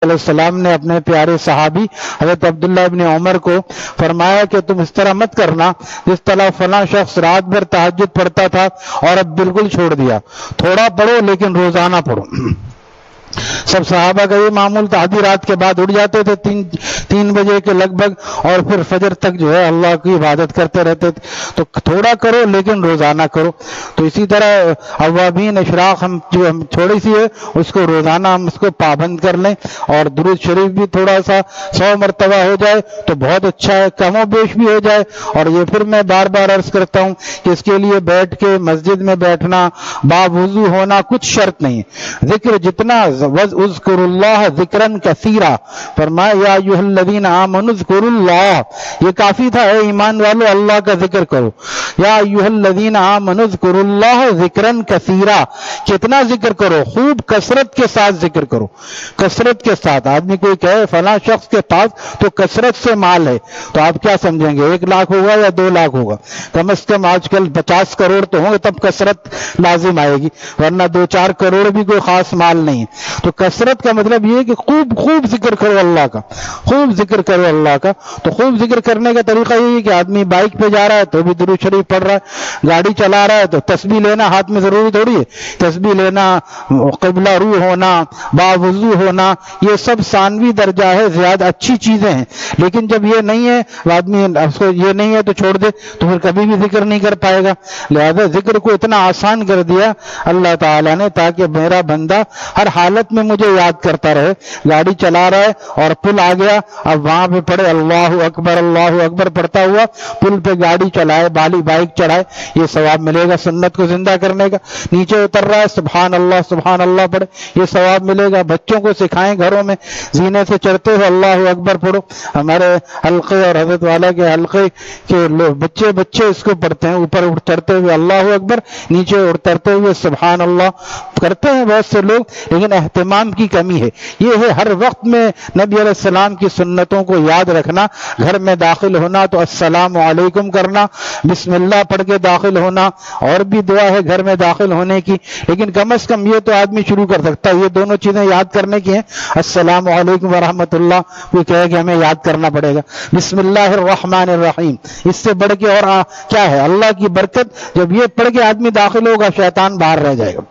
علیہ السلام نے اپنے پیارے صحابی حضرت عبداللہ ابن عمر کو فرمایا کہ تم اس طرح مت کرنا جس طرح فلاں شخص رات بھر تہجد پڑھتا تھا اور اب بالکل چھوڑ دیا. تھوڑا پڑھو لیکن روزانہ پڑھو. سب صحابہ کا یہ معمول تھا، آدھی رات کے بعد اٹھ جاتے تھے 3 بجے کے لگ بھگ، اور پھر فجر تک جو ہے اللہ کی عبادت کرتے رہتے تھے. تو تھوڑا کرو لیکن روزانہ کرو. تو اسی طرح اوابین اشراق ہم تھوڑی سی ہے اس کو روزانہ ہم اس کو پابند کر لیں، اور درود شریف بھی تھوڑا سا 100 مرتبہ ہو جائے تو بہت اچھا ہے، کم و بیش بھی ہو جائے. اور یہ پھر میں بار بار عرض کرتا ہوں کہ اس کے لیے بیٹھ کے مسجد میں بیٹھنا، باوضو ہونا کچھ شرط نہیں ہے. ذکر جتنا اذکر اللہ ذکرا کثیرا، فرمایا یا ایھا الذین آمنوا اذکروا اللہ، یہ کافی تھا، اے ایمان والو اللہ کا ذکر کرو. یا ایھا الذین آمنوا اذکروا اللہ ذکرا کثیرا، کتنا ذکر کرو؟ خوب کثرت کے ساتھ ذکر کرو. کثرت کے ساتھ. آدمی کوئی کہے فلاں شخص کے پاس تو کثرت سے مال ہے، تو آپ کیا سمجھیں گے 1 لاکھ ہوگا یا 2 لاکھ ہوگا؟ کم از کم آج کل 50 کروڑ تو ہوں گے تب کثرت لازم آئے گی، ورنہ 2-4 کروڑ بھی کوئی خاص مال نہیں ہے. تو کثرت کا مطلب یہ ہے کہ خوب ذکر کرو اللہ کا، خوب ذکر کرو اللہ کا. تو خوب ذکر کرنے کا طریقہ یہ ہے کہ آدمی بائک پہ جا رہا ہے تو بھی درود شریف پڑھ رہا ہے، گاڑی چلا رہا ہے تو تسبیح لینا ہاتھ میں ضروری تھوڑی ہے. تسبیح لینا، قبلہ رو ہونا، باوضو ہونا، یہ سب ثانوی درجہ ہے، زیادہ اچھی چیزیں ہیں. لیکن جب یہ نہیں ہے آدمی اس کو یہ نہیں ہے تو چھوڑ دے تو پھر کبھی بھی ذکر نہیں کر پائے گا. لہذا ذکر کو اتنا آسان کر دیا اللہ تعالیٰ نے تاکہ میرا بندہ ہر حالت میں مجھے یاد کرتا رہے. گاڑی چلا رہا ہے اور پل آ گیا، اب وہاں پہ پڑھے اللہ اکبر پڑھتا ہوا پل پہ گاڑی چلائے، بائک چڑھائے، یہ ثواب ملے گا سنت کو زندہ کرنے کا. نیچے اتر رہا ہے سبحان اللہ پڑھے، یہ ثواب ملے گا. بچوں کو سکھائیں گھروں میں زینے سے چڑھتے ہوئے اللہ اکبر پڑھو. ہمارے حلقے اور حضرت والا کے حلقے کے بچے اس کو پڑھتے ہیں، اوپر چڑھتے ہوئے اللہ اکبر، نیچے اترتے ہوئے سبحان اللہ کرتے ہیں بہت سے لوگ، لیکن اہتمام کی کمی ہے. یہ ہے ہر وقت میں نبی علیہ السلام کی سنتوں کو یاد رکھنا. گھر میں داخل ہونا تو السلام علیکم کرنا، بسم اللہ پڑھ کے داخل ہونا. اور بھی دعا ہے گھر میں داخل ہونے کی، لیکن کم از کم یہ تو آدمی شروع کر سکتا ہے. یہ دونوں چیزیں یاد کرنے کی ہیں، السلام علیکم ورحمۃ اللہ، کوئی کہے کہ ہمیں یاد کرنا پڑے گا. بسم اللہ الرحمن الرحیم، اس سے بڑھ کے اور کیا ہے؟ اللہ کی برکت. جب یہ پڑھ کے آدمی داخل ہوگا شیطان باہر رہ جائے گا.